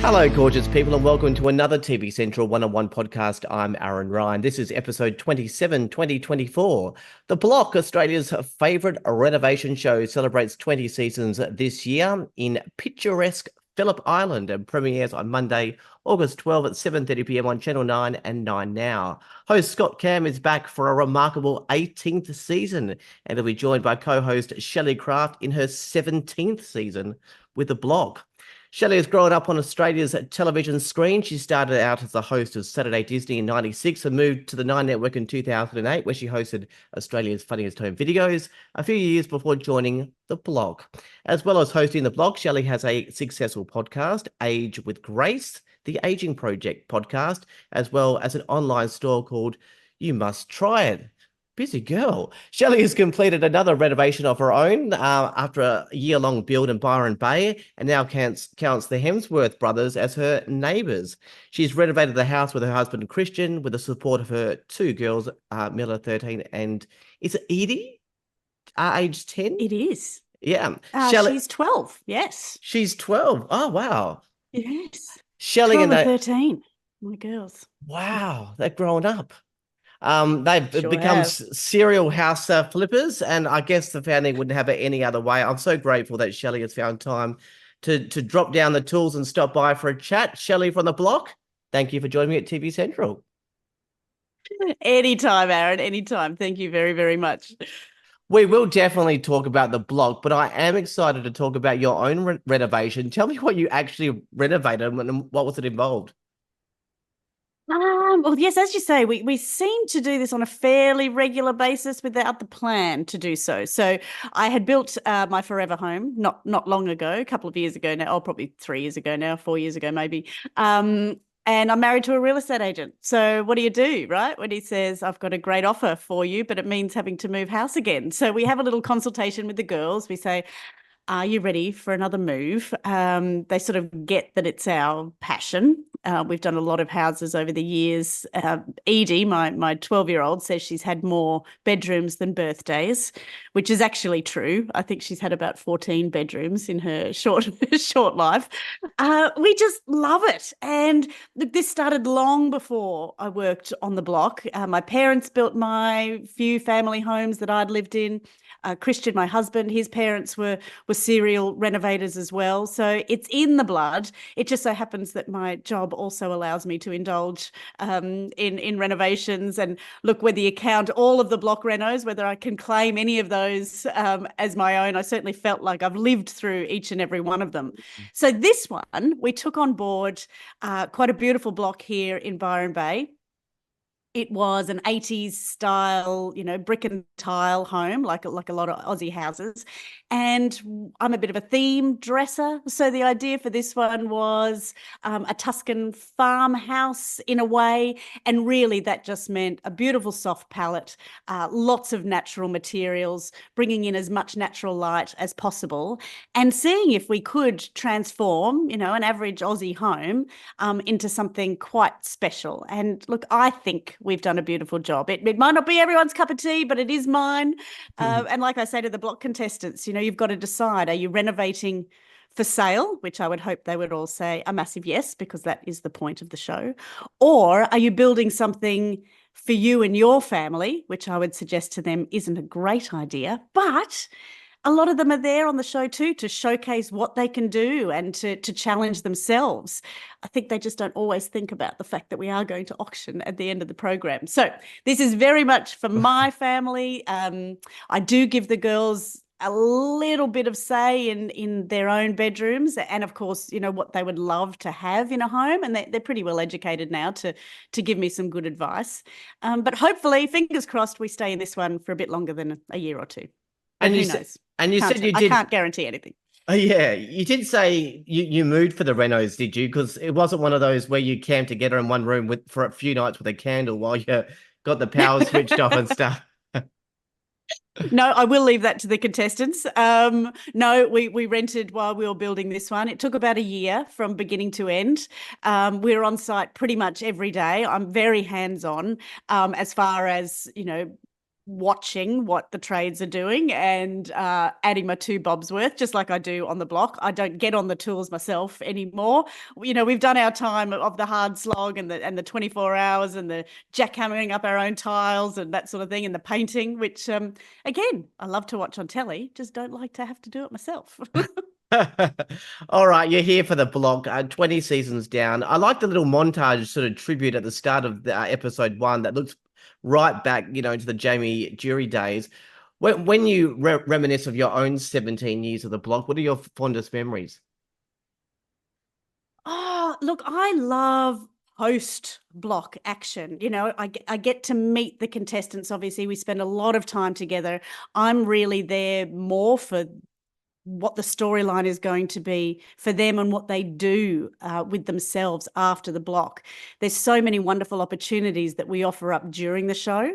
Hello, gorgeous people, and welcome to another TV Central one-on-one podcast. I'm Aaron Ryan. This is episode 27, 2024. The Block, Australia's favourite renovation show, celebrates 20 seasons this year in picturesque Phillip Island and premieres on Monday, August 12 at 7:30 p.m. on Channel 9 and 9 Now. Host Scott Cam is back for a remarkable 18th season, and he'll be joined by co-host Shelley Craft in her 17th season with The Block. Shelley has grown up on Australia's television screen. She started out as the host of Saturday Disney in '96 and moved to the Nine Network in 2008, where she hosted Australia's Funniest Home Videos a few years before joining The Block. As well as hosting The Block, Shelley has a successful podcast, Age with Grace, the Aging Project podcast, as well as an online store called You Must Try It. Busy girl. Shelley has completed another renovation of her own after a year-long build in Byron Bay and now counts the Hemsworth brothers as her neighbours. She's renovated the house with her husband Christian with the support of her two girls, Mila, 13, and is it Edie, age 10? It is. Yeah. Shelley, she's 12, yes. She's 12. Oh, wow. Yes. Shelley 12 and 13, my girls. Wow, they're growing up. They've Sure become have. serial house flippers, and I guess the family wouldn't have it any other way. I'm so grateful that Shelley has found time to drop down the tools and stop by for a chat. Shelley from The Block, thank you for joining me at TV Central. Anytime, Aaron, anytime. Thank you very, very much. We will definitely talk about The Block, but I am excited to talk about your own renovation. Tell me what you actually renovated and what was it involved? Well, yes, as you say, we seem to do this on a fairly regular basis without the plan to do so. So I had built my forever home not long ago, a couple of years ago now, probably 3 years ago now, 4 years ago maybe. And I'm married to a real estate agent. So what do, right? When he says, I've got a great offer for you, but it means having to move house again. So we have a little consultation with the girls. We say, are you ready for another move? They sort of get that it's our passion. We've done a lot of houses over the years. Edie, my 12-year-old, says she's had more bedrooms than birthdays, which is actually true. I think she's had about 14 bedrooms in her short life. We just love it. And look, this started long before I worked on The Block. My parents built my few family homes that I'd lived in. Christian, my husband, his parents were serial renovators as well. So it's in the blood. It just so happens that my job also allows me to indulge in renovations. And look, whether you count all of the Block renos, whether I can claim any of those as my own, I certainly felt like I've lived through each and every one of them. So this one, we took on board quite a beautiful block here in Byron Bay. It was an 80s style, brick and tile home, like a lot of Aussie houses. And I'm a bit of a theme dresser. So the idea for this one was a Tuscan farmhouse in a way. And really that just meant a beautiful soft palette, lots of natural materials, bringing in as much natural light as possible and seeing if we could transform, an average Aussie home into something quite special. And look, I think we've done a beautiful job. It might not be everyone's cup of tea, but it is mine. And like I say to the Block contestants, you've got to decide, are you renovating for sale, which I would hope they would all say a massive yes, because that is the point of the show, or are you building something for you and your family, which I would suggest to them isn't a great idea, but a lot of them are there on the show too to showcase what they can do and to challenge themselves. I think they just don't always think about the fact that we are going to auction at the end of the program. So this is very much for my family. I do give the girls a little bit of say in their own bedrooms and of course, what they would love to have in a home, and they're pretty well educated now to give me some good advice. But hopefully, fingers crossed, we stay in this one for a bit longer than a year or two. And who knows? And you said you did. I can't guarantee anything. Oh, yeah, you did say you moved for the renos, did you? Because it wasn't one of those where you camped together in one room for a few nights with a candle while you got the power switched off and stuff. No, I will leave that to the contestants. No, we rented while we were building this one. It took about a year from beginning to end. We were on site pretty much every day. I'm very hands-on as far as, watching what the trades are doing and adding my two bobs worth, just like I do on the block. I don't get on the tools myself anymore. We've done our time of the hard slog and the 24 hours and the jackhammering up our own tiles and that sort of thing, and the painting, which again, I love to watch on telly, just don't like to have to do it myself. All right, you're here for the block. 20 seasons down. I like the little montage sort of tribute at the start of the, episode 1 that looks right back, into the Jamie Jury days. When you reminisce of your own 17 years of the block, what are your fondest memories? Oh, look, I love post block action. I get to meet the contestants. Obviously, we spend a lot of time together. I'm really there more for what the storyline is going to be for them and what they do with themselves after the block. There's so many wonderful opportunities that we offer up during the show.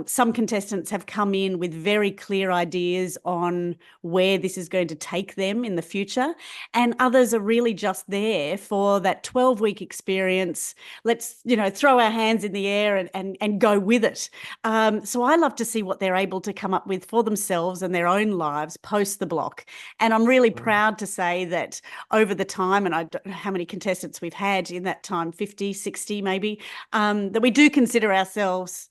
Some contestants have come in with very clear ideas on where this is going to take them in the future, and others are really just there for that 12-week experience. Let's throw our hands in the air and go with it. So I love to see what they're able to come up with for themselves and their own lives post the block. And I'm really proud to say that over the time, and I don't know how many contestants we've had in that time, 50, 60 maybe, that we do consider ourselves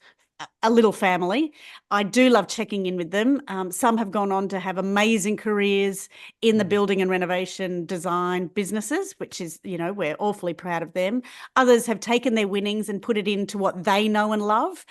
a little family. I do love checking in with them. Some have gone on to have amazing careers in the building and renovation design businesses, which is, we're awfully proud of them. Others have taken their winnings and put it into what they know and love,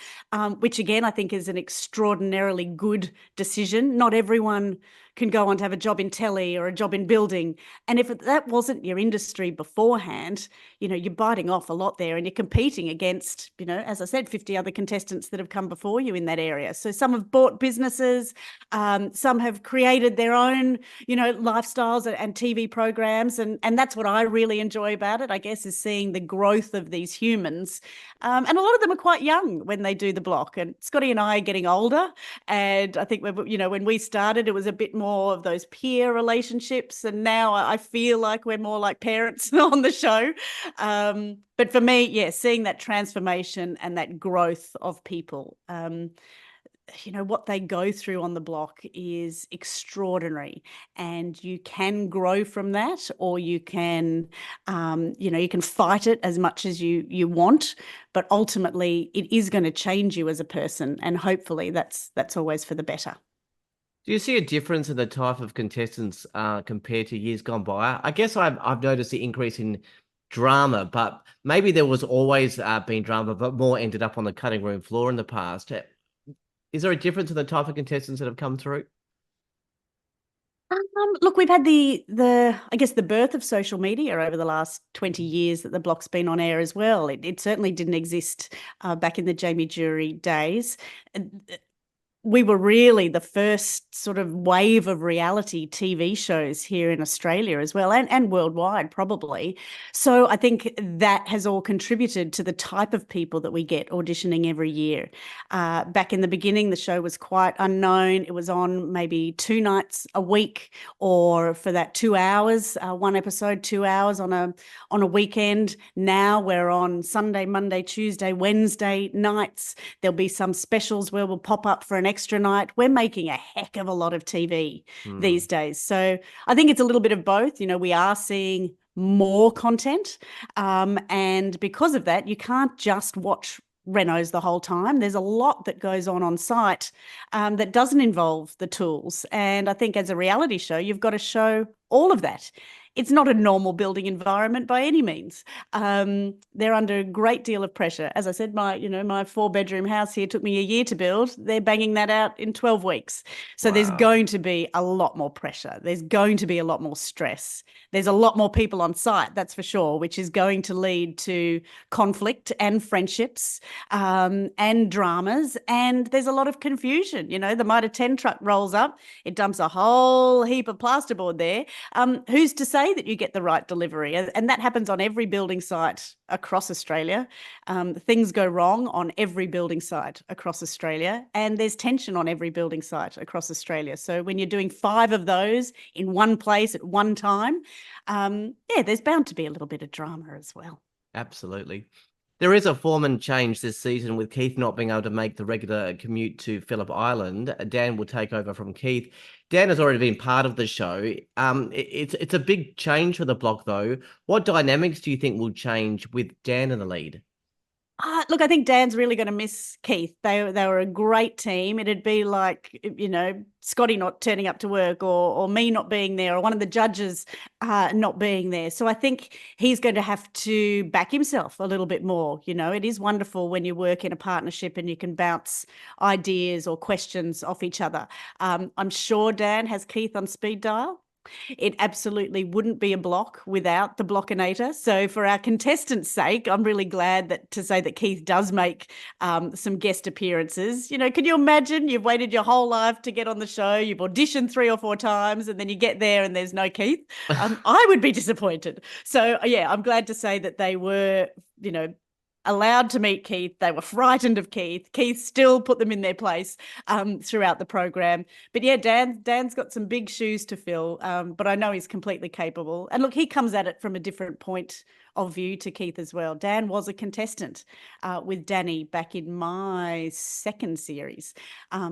which again, I think is an extraordinarily good decision. Not everyone can go on to have a job in telly or a job in building. And if that wasn't your industry beforehand, you're biting off a lot there, and you're competing against, as I said, 50 other contestants that have come before you in that area. So some have bought businesses, some have created their own, lifestyles and TV programs. And that's what I really enjoy about it, I guess, is seeing the growth of these humans. And a lot of them are quite young when they do the block. And Scotty and I are getting older. And I think, when we started, it was a bit more of those peer relationships. And now I feel like we're more like parents on the show. But for me, yeah, seeing that transformation and that growth of people, what they go through on the block is extraordinary, and you can grow from that, or you can, you can fight it as much as you want, but ultimately it is going to change you as a person, and hopefully that's always for the better. Do you see a difference in the type of contestants compared to years gone by? I guess I've noticed the increase in drama, but maybe there was always been drama, but more ended up on the cutting room floor in the past. Is there a difference in the type of contestants that have come through? Look, we've had I guess the birth of social media over the last 20 years that the block's been on air as well. It certainly didn't exist back in the Jamie Jury days. We were really the first sort of wave of reality TV shows here in Australia as well, and worldwide probably. So I think that has all contributed to the type of people that we get auditioning every year. Back in the beginning, the show was quite unknown. It was on maybe 2 nights a week, or for that 2 hours, one episode, 2 hours on a weekend. Now we're on Sunday, Monday, Tuesday, Wednesday nights. There'll be some specials where we'll pop up for an extra night. We're making a heck of a lot of TV these days. So I think it's a little bit of both. We are seeing more content. And because of that, you can't just watch renos the whole time. There's a lot that goes on site that doesn't involve the tools. And I think as a reality show, you've got to show all of that. It's not a normal building environment by any means. They're under a great deal of pressure. As I said, my 4-bedroom house here took me a year to build. They're banging that out in 12 weeks. So There's going to be a lot more pressure. There's going to be a lot more stress. There's a lot more people on site, that's for sure, which is going to lead to conflict and friendships and dramas. And there's a lot of confusion. The Mitre 10 truck rolls up. It dumps a whole heap of plasterboard there. Who's to say that you get the right delivery? And that happens on every building site across Australia. Things go wrong on every building site across Australia, and there's tension on every building site across Australia. So when you're doing 5 of those in one place at one time, there's bound to be a little bit of drama as well. Absolutely. There is a foreman change this season with Keith not being able to make the regular commute to Phillip Island. Dan will take over from Keith. Dan has already been part of the show. It's a big change for the block, though. What dynamics do you think will change with Dan in the lead? Look, I think Dan's really going to miss Keith. They were a great team. It'd be like, Scotty not turning up to work, or me not being there, or one of the judges not being there. So I think he's going to have to back himself a little bit more. It is wonderful when you work in a partnership and you can bounce ideas or questions off each other. I'm sure Dan has Keith on speed dial. It absolutely wouldn't be a block without the Blockinator. So for our contestants' sake, I'm really glad to say that Keith does make some guest appearances. Can you imagine you've waited your whole life to get on the show, you've auditioned 3 or 4 times, and then you get there and there's no Keith? I would be disappointed. So yeah, I'm glad to say that they were, allowed to meet Keith. They were frightened of Keith. Keith still put them in their place throughout the program. But yeah, Dan's got some big shoes to fill, but I know he's completely capable. And look, he comes at it from a different point of view to Keith as well. Dan was a contestant with Danny back in my second series.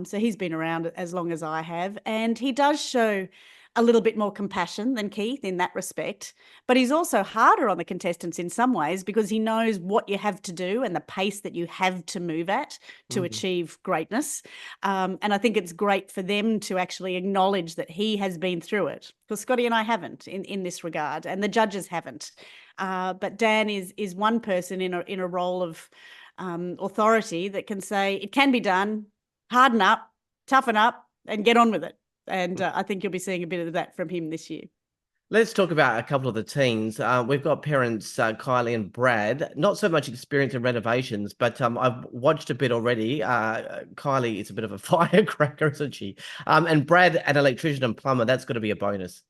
So he's been around as long as I have. And he does show a little bit more compassion than Keith in that respect, but he's also harder on the contestants in some ways because he knows what you have to do and the pace that you have to move at to achieve greatness. And I think it's great for them to actually acknowledge that he has been through it, because Scotty and I haven't in this regard, and the judges haven't. But Dan is one person in a role of authority that can say it can be done, harden up, toughen up, and get on with it. And I think you'll be seeing a bit of that from him this year. Let's talk about a couple of the teams. We've got parents Kylie and Brad. Not so much experience in renovations, but I've watched a bit already. Kylie is a bit of a firecracker, isn't she? And Brad, an electrician and plumber. That's going to be a bonus.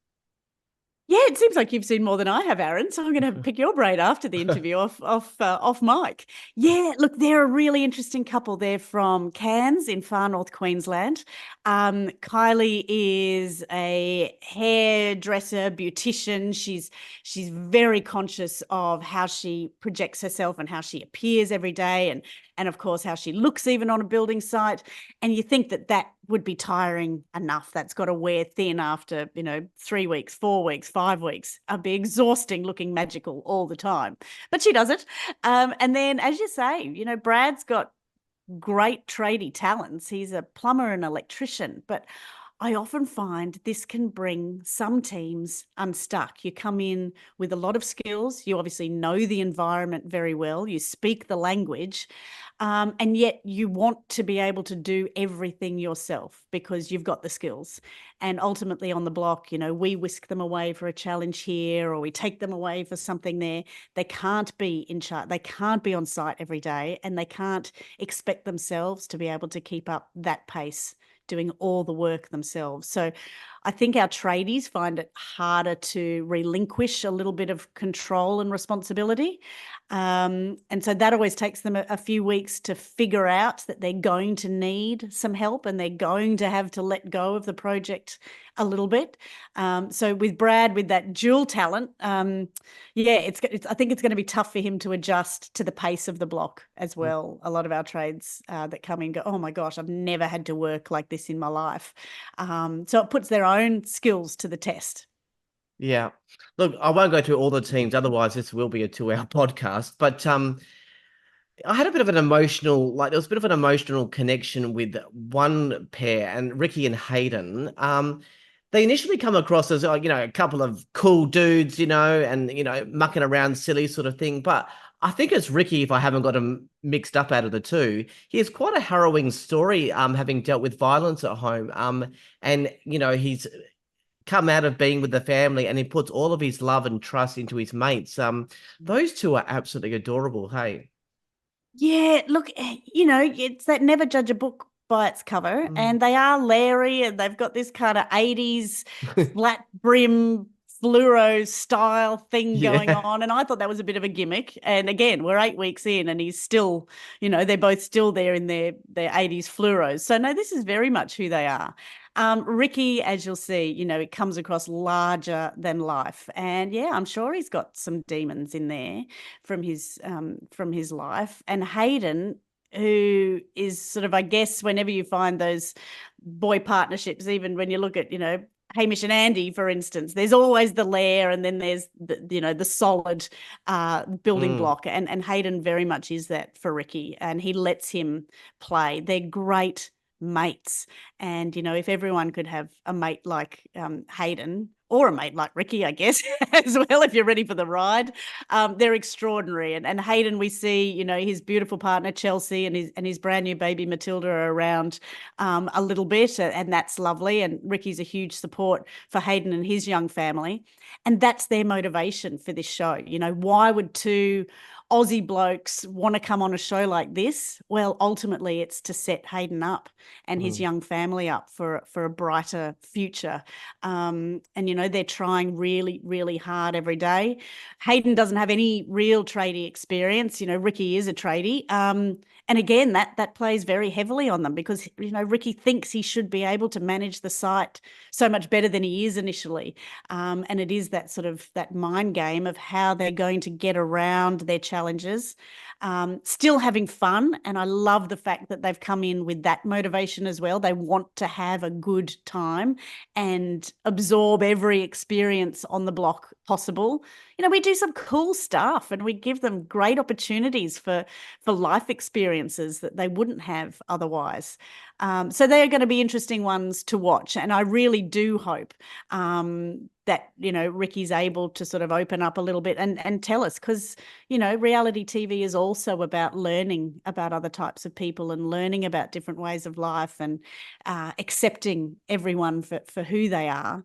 Yeah, it seems like you've seen more than I have, Aaron. So I'm going to pick your brain after the interview off mic. Yeah, look, they're a really interesting couple. They're from Cairns in far north Queensland. Kylie is a hairdresser, beautician. She's very conscious of how she projects herself and how she appears every day, and of course how she looks even on a building site. And you think that would be tiring enough. That's got to wear thin after 3 weeks, 4 weeks, 5 weeks. I'd be exhausting looking magical all the time, but she does it. And then, as you say, Brad's got great tradie talents. He's a plumber and electrician, but I often find this can bring some teams unstuck. You come in with a lot of skills. You obviously know the environment very well. You speak the language, and yet you want to be able to do everything yourself because you've got the skills. And ultimately on the block, we whisk them away for a challenge here, or we take them away for something there. They can't be in charge. They can't be on site every day, and they can't expect themselves to be able to keep up that pace doing all the work themselves. So I think our tradies find it harder to relinquish a little bit of control and responsibility. And so that always takes them a few weeks to figure out that they're going to need some help and they're going to have to let go of the project a little bit. So with Brad, with that dual talent, I think it's going to be tough for him to adjust to the pace of the block as well. A lot of our trades that come in go, oh my gosh, I've never had to work like this in my life. So it puts their own skills to the test. Yeah. Look, I won't go through all the teams, otherwise this will be a 2-hour podcast. But I had a bit of an emotional, there was a bit of an emotional connection with one pair, and Ricky and Hayden. They initially come across as, a couple of cool dudes, and, mucking around silly sort of thing. But I think it's Ricky, if I haven't got him mixed up out of the two. He has quite a harrowing story, having dealt with violence at home. And, he's come out of being with the family, and he puts all of his love and trust into his mates. Those two are absolutely adorable. Hey. Yeah, look, it's that never judge a book by its cover, and they are Larry, and they've got this kind of 80s flat brim fluoro style thing going on, and I thought that was a bit of a gimmick. And again, we're 8 weeks in and he's still, they're both still there in their 80s fluoros. So no, this is very much who they are. Ricky, as you'll see, it comes across larger than life, and yeah, I'm sure he's got some demons in there from his life. And Hayden, who is sort of, I guess, whenever you find those boy partnerships, even when you look at, Hamish and Andy, for instance, there's always the lair, and then there's the solid building Mm, block, and Hayden very much is that for Ricky, and he lets him play. They're great mates, and if everyone could have a mate like Hayden, or a mate like Ricky, I guess, as well, if you're ready for the ride, they're extraordinary. And Hayden, we see, his beautiful partner Chelsea and his brand new baby Matilda are around a little bit, and that's lovely. And Ricky's a huge support for Hayden and his young family, and that's their motivation for this show. Why would two Aussie blokes want to come on a show like this? Well, ultimately, it's to set Hayden up and his mm, young family up for a brighter future. And they're trying really, really hard every day. Hayden doesn't have any real tradie experience. Ricky is a tradie. And again, that plays very heavily on them, because Ricky thinks he should be able to manage the site so much better than he is initially, and it is that sort of that mind game of how they're going to get around their challenges, still having fun. And I love the fact that they've come in with that motivation as well. They want to have a good time and absorb every experience on the block possible. We do some cool stuff, and we give them great opportunities for life experiences that they wouldn't have otherwise. So they are going to be interesting ones to watch, and I really do hope that Ricky's able to sort of open up a little bit and tell us, because reality TV is also about learning about other types of people and learning about different ways of life, and accepting everyone for who they are.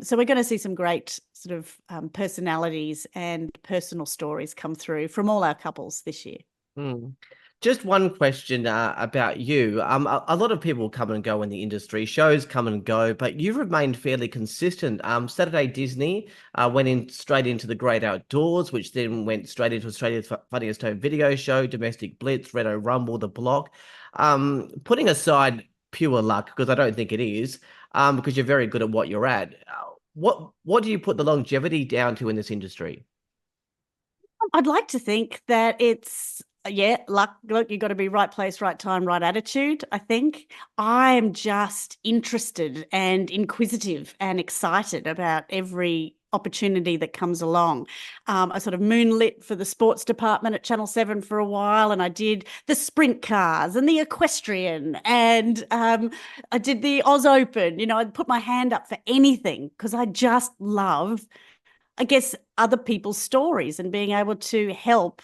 So we're going to see some great sort of personalities and personal stories come through from all our couples this year. mm. Just one question about you. A lot of people come and go in the industry, shows come and go, but you've remained fairly consistent. Saturday Disney went in straight into the Great Outdoors, which then went straight into Australia's Funniest Home Video Show, Domestic Blitz, Reno Rumble, The Block. Putting aside pure luck, because I don't think it is, because you're very good at what you're at. What do you put the longevity down to in this industry? I'd like to think that it's, yeah, luck. Look, you've got to be right place, right time, right attitude. I think I'm just interested and inquisitive and excited about every opportunity that comes along. I sort of moonlit for the sports department at Channel 7 for a while, and I did the sprint cars and the equestrian, and I did the Oz Open. I'd put my hand up for anything, because I just love, I guess, other people's stories and being able to help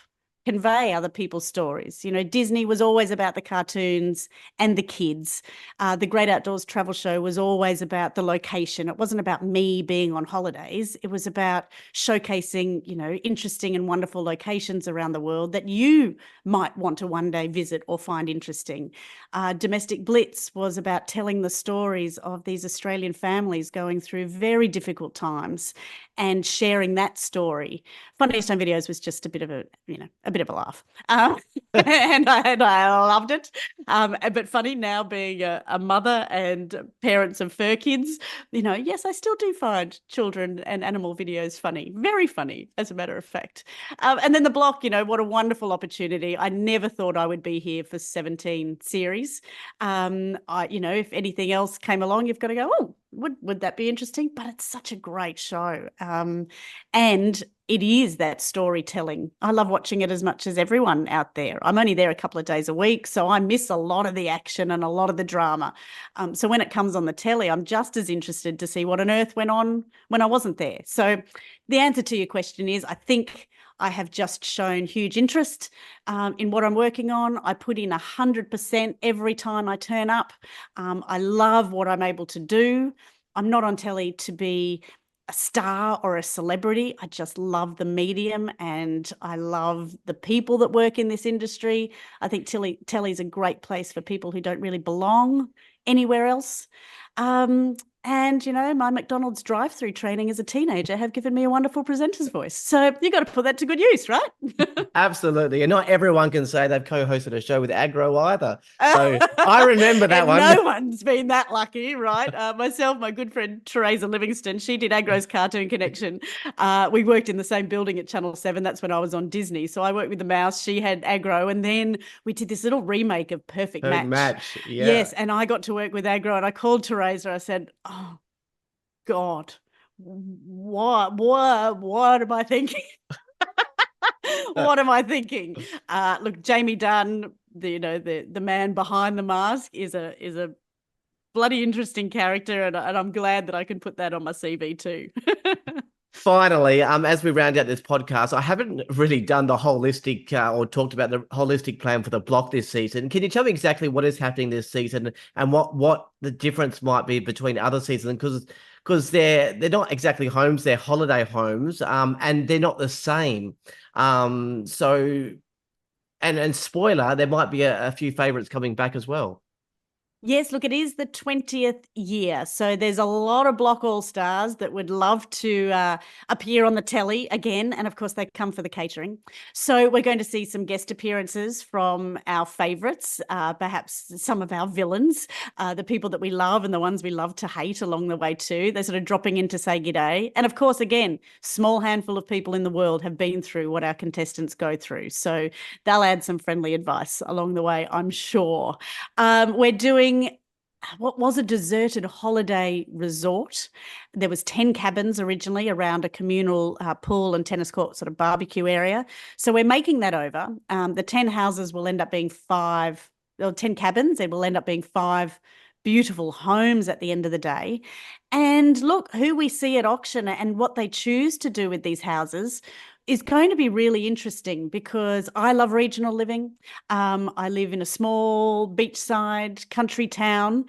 convey other people's stories. Disney was always about the cartoons and the kids. The Great Outdoors Travel Show was always about the location. It wasn't about me being on holidays. It was about showcasing, interesting and wonderful locations around the world that you might want to one day visit or find interesting. Domestic Blitz was about telling the stories of these Australian families going through very difficult times and sharing that story. Funniest Home Videos was just a bit of a laugh, and I loved it. But funny now, being a mother and parents of fur kids, yes, I still do find children and animal videos funny, very funny, as a matter of fact. And then The Block, what a wonderful opportunity. I never thought I would be here for 17 series. If anything else came along, you've got to go, oh, would that be interesting? But it's such a great show. And it is that storytelling. I love watching it as much as everyone out there. I'm only there a couple of days a week, so I miss a lot of the action and a lot of the drama. So when it comes on the telly, I'm just as interested to see what on earth went on when I wasn't there. So the answer to your question is, I think I have just shown huge interest in what I'm working on. I put in 100% every time I turn up. I love what I'm able to do. I'm not on telly to be a star or a celebrity. I just love the medium, and I love the people that work in this industry. I think telly's a great place for people who don't really belong anywhere else. And, my McDonald's drive-through training as a teenager have given me a wonderful presenter's voice. So you got to put that to good use, right? Absolutely. And not everyone can say they've co-hosted a show with Agro either. So I remember that And one. no one's been that lucky, right? Myself, my good friend Teresa Livingston, she did Agro's Cartoon Connection. We worked in the same building at Channel 7. That's when I was on Disney. So I worked with the mouse. She had Agro. And then we did this little remake of Perfect Perfect Match. match. Yeah. Yes. And I got to work with Agro, and I called Teresa. I said, oh, God, what am I thinking? What am I thinking? Look, Jamie Dunn, the man behind the mask, is a bloody interesting character, and I'm glad that I can put that on my CV too. Finally, as we round out this podcast, I haven't really done the holistic or talked about the holistic plan for the block this season. Can you tell me exactly what is happening this season and what the difference might be between other seasons? Because they're not exactly homes, they're holiday homes, and they're not the same. So and spoiler, there might be a few favorites coming back as well. Yes, look, it is the 20th year. So there's a lot of Block All Stars that would love to appear on the telly again. And of course, they come for the catering. So we're going to see some guest appearances from our favourites, perhaps some of our villains, the people that we love and the ones we love to hate along the way too. They're sort of dropping in to say g'day. And of course, again, small handful of people in the world have been through what our contestants go through. So they'll add some friendly advice along the way, I'm sure. We're doing what was a deserted holiday resort. There was 10 cabins originally around a communal pool and tennis court sort of barbecue area. So we're making that over. The 10 houses will end up being 10 cabins. It will end up being 5 beautiful homes at the end of the day. And look, who we see at auction and what they choose to do with these houses is going to be really interesting, because I love regional living. I live in a small beachside country town,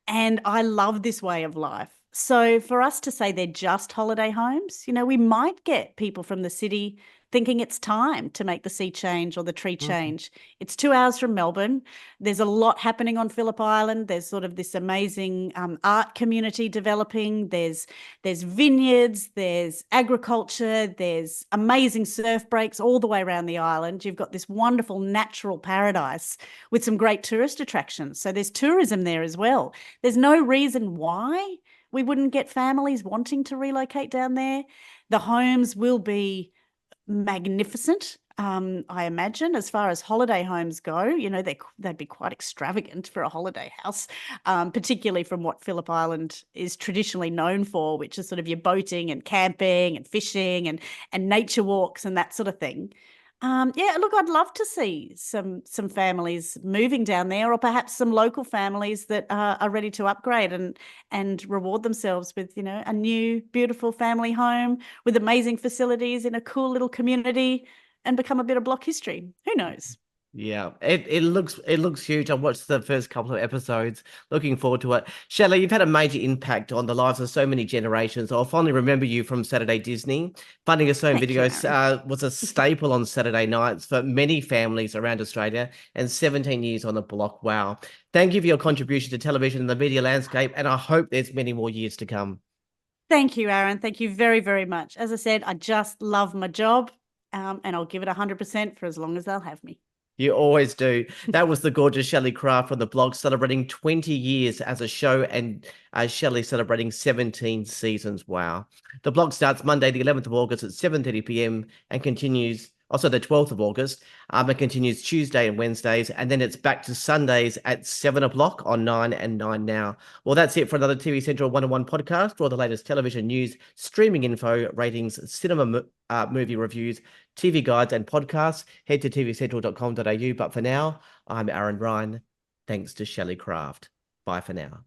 and I love this way of life. So for us to say they're just holiday homes, we might get people from the city thinking it's time to make the sea change or the tree change. It's 2 hours from Melbourne. There's a lot happening on Phillip Island. There's sort of this amazing art community developing. There's vineyards, there's agriculture, there's amazing surf breaks all the way around the island. You've got this wonderful natural paradise with some great tourist attractions. So there's tourism there as well. There's no reason why we wouldn't get families wanting to relocate down there. The homes will be magnificent. I imagine, as far as holiday homes go, they'd be quite extravagant for a holiday house, particularly from what Phillip Island is traditionally known for, which is sort of your boating and camping and fishing and nature walks and that sort of thing. Yeah, look, I'd love to see some families moving down there, or perhaps some local families that are ready to upgrade and reward themselves with, a new beautiful family home with amazing facilities in a cool little community, and become a bit of block history. Who knows? Yeah, it looks huge. I watched the first couple of episodes. Looking forward to it. Shelley, you've had a major impact on the lives of so many generations. I'll finally remember you from Saturday Disney. Funding Us Home Thank you, videos Aaron. was a staple on Saturday nights for many families around Australia, and 17 years on the block. Wow. Thank you for your contribution to television and the media landscape, and I hope there's many more years to come. Thank you, Aaron. Thank you very, very much. As I said, I just love my job, and I'll give it 100% for as long as they'll have me. You always do. That was the gorgeous Shelley Craft from the blog, celebrating 20 years as a show, and Shelley celebrating 17 seasons. Wow. The blog starts Monday, the 11th of August at 7:30 p.m. and continues also the 12th of August. It continues Tuesday and Wednesdays, and then it's back to Sundays at 7 o'clock on 9 and 9 Now. Well, that's it for another TV Central 101 podcast. For all the latest television news, streaming info, ratings, cinema movie reviews, TV guides and podcasts, head to tvcentral.com.au. But for now, I'm Aaron Ryan. Thanks to Shelley Craft. Bye for now.